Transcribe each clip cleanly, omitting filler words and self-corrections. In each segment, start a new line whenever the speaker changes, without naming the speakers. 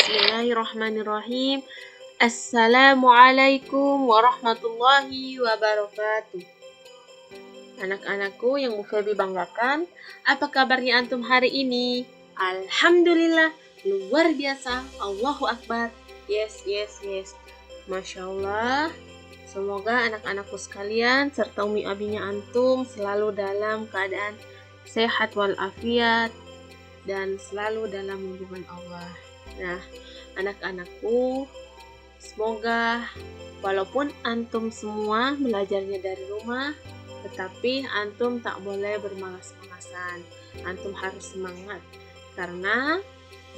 Bismillahirrahmanirrahim. Assalamualaikum warahmatullahi wabarakatuh. Anak-anakku yang Bu Febi banggakan, apa kabarnya antum hari ini? Alhamdulillah, luar biasa, Allahu Akbar. Yes. Masya Allah. Semoga anak-anakku sekalian serta umi abinya antum selalu dalam keadaan sehat walafiat dan selalu dalam lindungan Allah. Nah, anak-anakku, semoga walaupun antum semua belajarnya dari rumah, tetapi antum tak boleh bermalas-malasan. Antum harus semangat, karena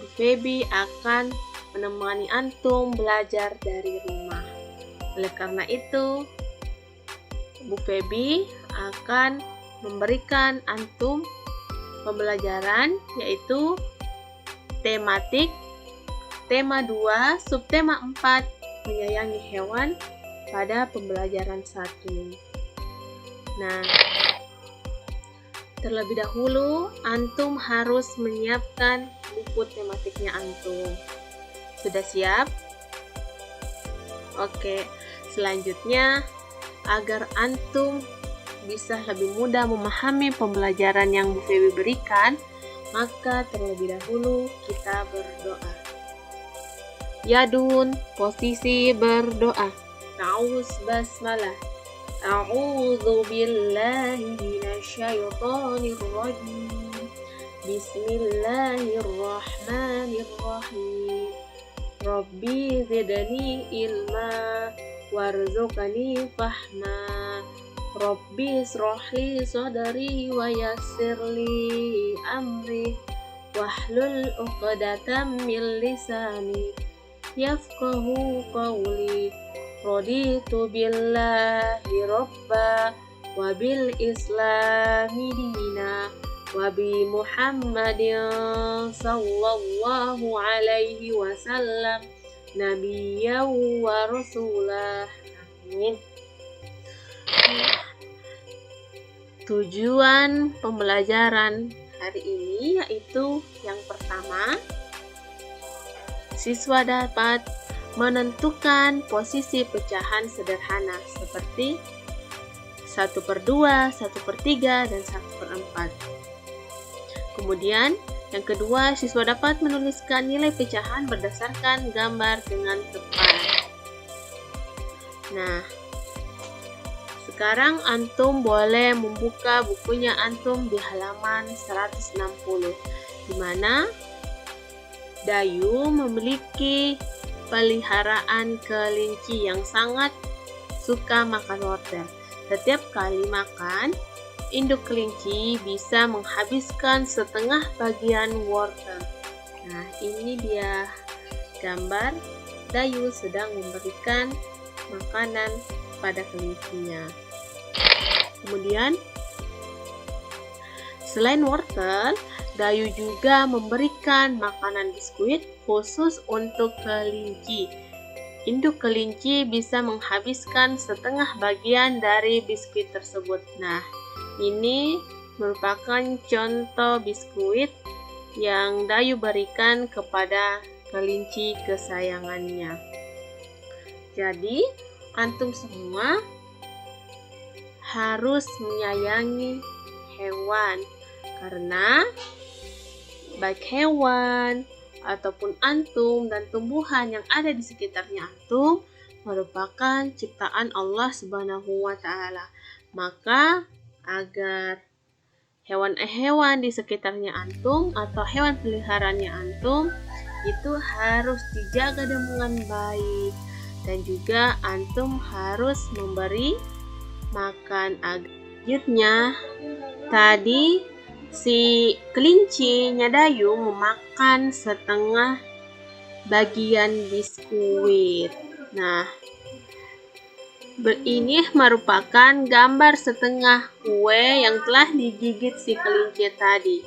Bu Febi akan menemani antum belajar dari rumah. Oleh karena itu, Bu Febi akan memberikan antum pembelajaran, yaitu tematik, tema 2, subtema 4, menyayangi hewan pada pembelajaran 1. Nah, terlebih dahulu antum harus menyiapkan buku tematiknya antum. Sudah siap? Oke, selanjutnya agar antum bisa lebih mudah memahami pembelajaran yang Bu Febi berikan, maka terlebih dahulu kita berdoa. Yadun, posisi berdoa. Ta'awuz basmalah. A'udzu billahi minasyaitonir rajim. Bismillahirrahmanirrahim. Rabbi zidni ilma warzuqni fahma. Rabbi israhli sadri wa yassirli amri wahlul 'uqdatam min lisani yafqahu qawli. Raditu billahi rabba wa bil islami dina wa bi Muhammadin sallallahu alaihi wasallam nabiyyan wa rasulah. Amin. Tujuan pembelajaran hari ini yaitu yang pertama, siswa dapat menentukan posisi pecahan sederhana seperti 1/2, 1/3, dan 1/4. Kemudian, yang kedua, siswa dapat menuliskan nilai pecahan berdasarkan gambar dengan tepat. Nah, sekarang antum boleh membuka bukunya antum di halaman 160, di mana Dayu memiliki peliharaan kelinci yang sangat suka makan wortel. Setiap kali makan, induk kelinci bisa menghabiskan setengah bagian wortel. Nah, ini dia gambar Dayu sedang memberikan makanan pada kelincinya. Kemudian, selain wortel, Dayu juga memberikan makanan biskuit khusus untuk kelinci. Induk kelinci bisa menghabiskan setengah bagian dari biskuit tersebut. Nah, ini merupakan contoh biskuit yang Dayu berikan kepada kelinci kesayangannya. Jadi, antum semua harus menyayangi hewan, karena baik hewan ataupun antum dan tumbuhan yang ada di sekitarnya antum merupakan ciptaan Allah Subhanahu wa Ta'ala. Maka agar hewan-hewan di sekitarnya antum atau hewan peliharaannya antum itu harus dijaga dengan baik, dan juga antum harus memberi makan. Selanjutnya, tadi si kelincinya Dayu memakan setengah bagian biskuit. Nah, ini merupakan gambar setengah kue yang telah digigit si kelinci tadi.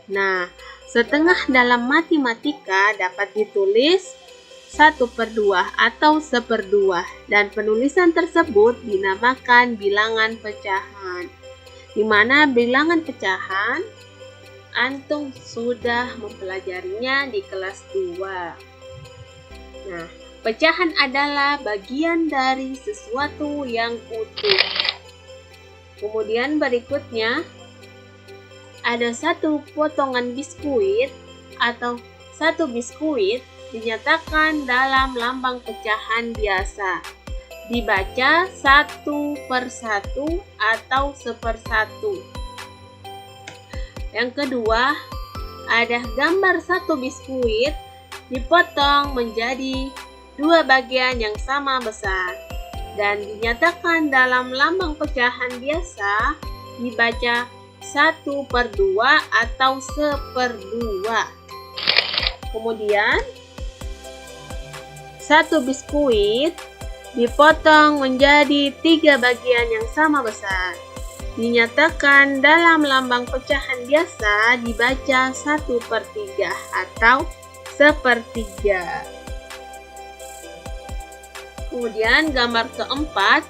Nah, setengah dalam matematika dapat ditulis 1/2 atau 1/2, dan penulisan tersebut dinamakan bilangan pecahan, di mana bilangan pecahan antum sudah mempelajarinya di kelas 2. Nah, pecahan adalah bagian dari sesuatu yang utuh. Kemudian berikutnya, ada satu potongan biskuit atau satu biskuit dinyatakan dalam lambang pecahan biasa. Dibaca 1 per 1 atau 1/1. Yang kedua, ada gambar satu biskuit dipotong menjadi 2 bagian yang sama besar dan dinyatakan dalam lambang pecahan biasa dibaca 1/2 atau 1/2. Kemudian, satu biskuit dipotong menjadi 3 bagian yang sama besar. Dinyatakan dalam lambang pecahan biasa dibaca 1/3 atau 1/3. Kemudian gambar keempat,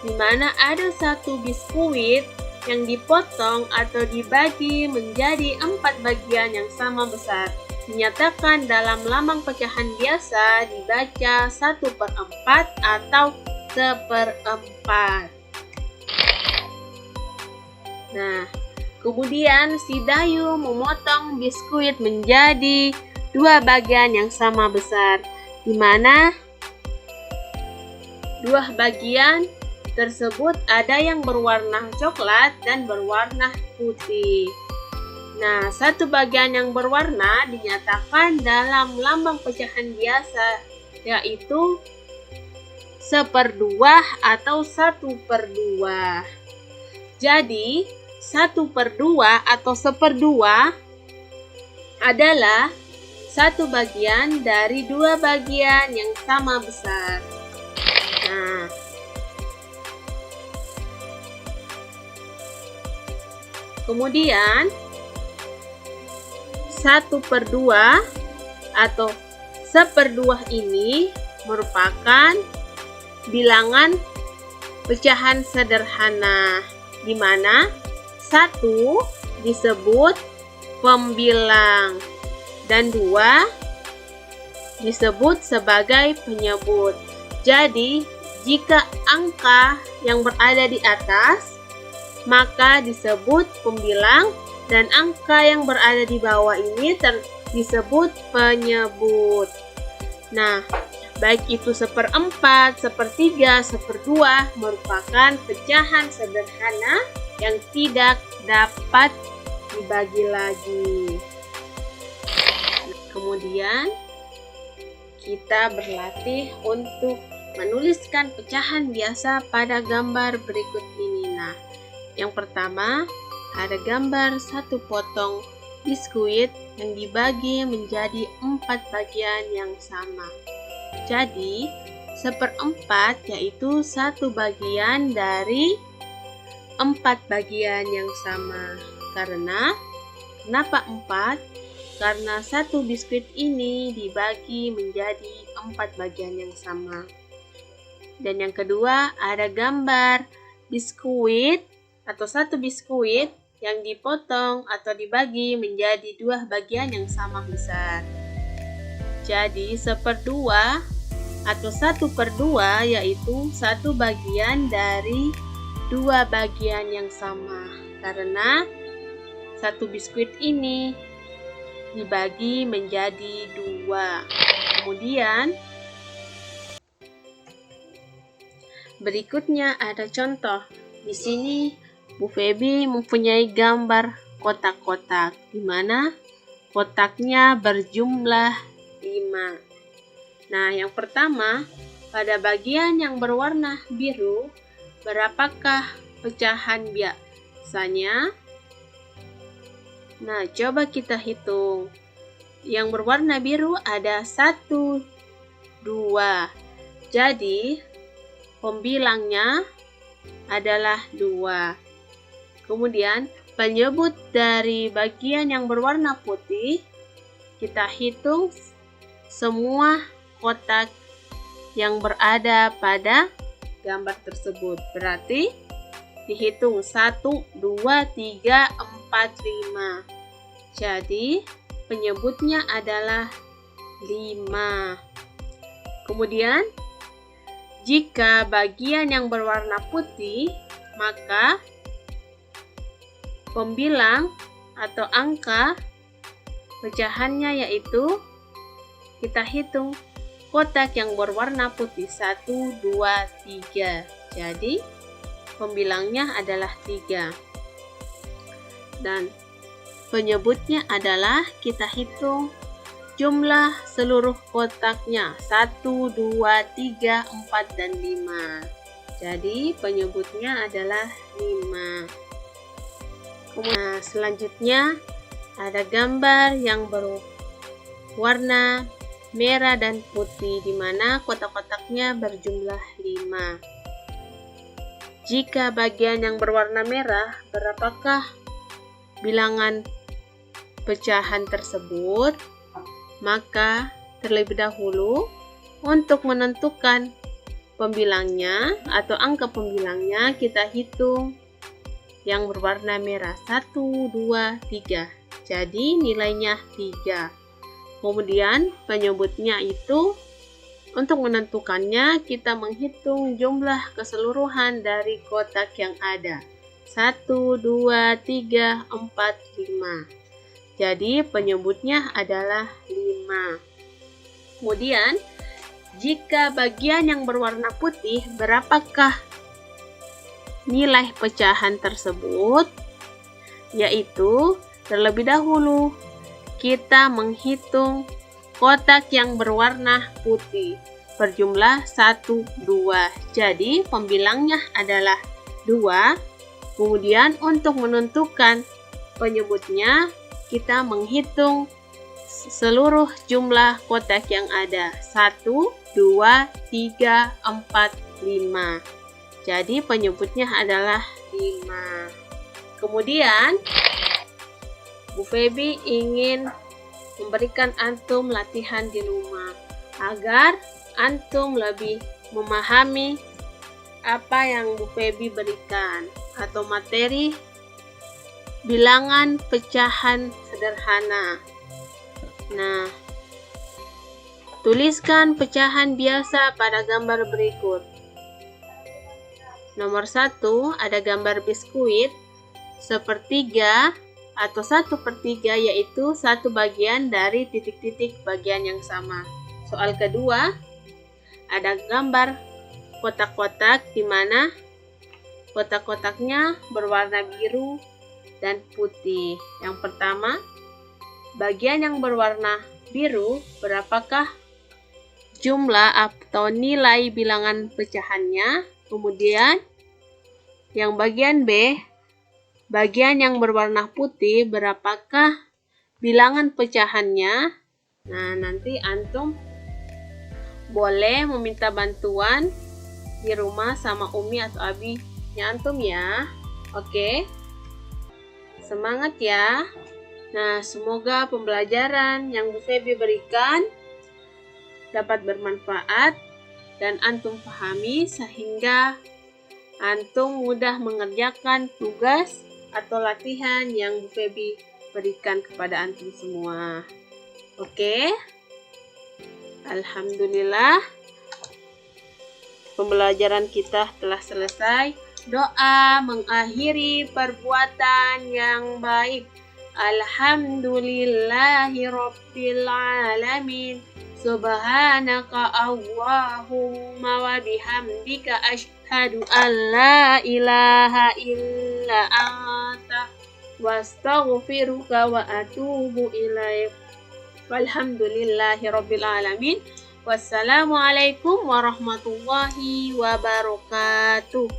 di mana ada satu biskuit yang dipotong atau dibagi menjadi 4 bagian yang sama besar. Dinyatakan dalam lambang pecahan biasa dibaca 1/4 atau 1/4. Nah, kemudian si Dayu memotong biskuit menjadi 2 bagian yang sama besar, di mana 2 bagian tersebut ada yang berwarna coklat dan berwarna putih. Nah, satu bagian yang berwarna dinyatakan dalam lambang pecahan biasa, yaitu 1/2 atau 1/2. Jadi, 1/2 atau 1/2 adalah satu bagian dari 2 bagian yang sama besar. Nah, kemudian 1/2 atau 1/2 ini merupakan bilangan pecahan sederhana, di mana 1 disebut pembilang dan 2 disebut sebagai penyebut. Jadi, jika angka yang berada di atas, maka disebut pembilang, dan angka yang berada di bawah ini disebut penyebut. Nah, baik itu 1/4, 1/3, 1/2 merupakan pecahan sederhana yang tidak dapat dibagi lagi. Kemudian, kita berlatih untuk menuliskan pecahan biasa pada gambar berikut ini. Nah, yang pertama, ada gambar satu potong biskuit yang dibagi menjadi 4 bagian yang sama. Jadi, 1/4 yaitu satu bagian dari 4 bagian yang sama. Kenapa 4? Karena satu biskuit ini dibagi menjadi 4 bagian yang sama. Dan yang kedua, ada gambar biskuit atau satu biskuit yang dipotong atau dibagi menjadi 2 bagian yang sama besar. Jadi 1/2 atau 1/2 yaitu satu bagian dari 2 bagian yang sama, karena satu biskuit ini dibagi menjadi 2. Kemudian berikutnya ada contoh. Di sini Bu Feby mempunyai gambar kotak-kotak, di mana kotaknya berjumlah 5. Nah, yang pertama, pada bagian yang berwarna biru, berapakah pecahan biasanya? Nah, coba kita hitung. Yang berwarna biru ada 1, 2. Jadi, pembilangnya adalah 2. Kemudian, penyebut dari bagian yang berwarna putih, kita hitung semua kotak yang berada pada gambar tersebut. Berarti, dihitung 1, 2, 3, 4, 5. Jadi, penyebutnya adalah 5. Kemudian, jika bagian yang berwarna putih, maka pembilang atau angka pecahannya yaitu kita hitung kotak yang berwarna putih 1, 2, 3. Jadi pembilangnya adalah 3. Dan penyebutnya adalah kita hitung jumlah seluruh kotaknya 1, 2, 3, 4, dan 5. Jadi penyebutnya adalah 5. Nah, selanjutnya ada gambar yang berwarna merah dan putih, di mana kotak-kotaknya berjumlah 5. Jika bagian yang berwarna merah, berapakah bilangan pecahan tersebut? Maka terlebih dahulu untuk menentukan pembilangnya atau angka pembilangnya, kita hitung yang berwarna merah 1, 2, 3. Jadi nilainya 3. Kemudian penyebutnya itu untuk menentukannya kita menghitung jumlah keseluruhan dari kotak yang ada. 1, 2, 3, 4, 5. Jadi penyebutnya adalah 5. Kemudian jika bagian yang berwarna putih, berapakah nilai pecahan tersebut? Yaitu terlebih dahulu kita menghitung kotak yang berwarna putih berjumlah 1, 2. Jadi pembilangnya adalah 2. Kemudian untuk menentukan penyebutnya, kita menghitung seluruh jumlah kotak yang ada. 1, 2, 3, 4, 5. Jadi penyebutnya adalah 5. Kemudian Bu Feby ingin memberikan antum latihan di rumah agar antum lebih memahami apa yang Bu Feby berikan atau materi bilangan pecahan sederhana. Nah, tuliskan pecahan biasa pada gambar berikut. Nomor 1 ada gambar biskuit sepertiga atau 1/3, yaitu satu bagian dari titik-titik bagian yang sama. Soal kedua, ada gambar kotak-kotak di mana kotak-kotaknya berwarna biru dan putih. Yang pertama, bagian yang berwarna biru, berapakah jumlah atau nilai bilangan pecahannya? Kemudian, yang bagian B, bagian yang berwarna putih, berapakah bilangan pecahannya? Nah, nanti antum boleh meminta bantuan di rumah sama Umi atau Abi-nya antum ya. Oke. Semangat ya. Nah, semoga pembelajaran yang Bu Feby berikan dapat bermanfaat dan antum pahami sehingga antum mudah mengerjakan tugas atau latihan yang Bu Feby berikan kepada antum semua. Oke? Alhamdulillah, pembelajaran kita telah selesai. Doa mengakhiri perbuatan yang baik. Alhamdulillahirabbil alamin. Subhanaka Allahumma wa bihamdika asyhadu an la ilaha illa anta wastaghfiruka wa atubu ilaik. Walhamdulillahirabbil alamin. Wassalamualaikum warahmatullahi wabarakatuh.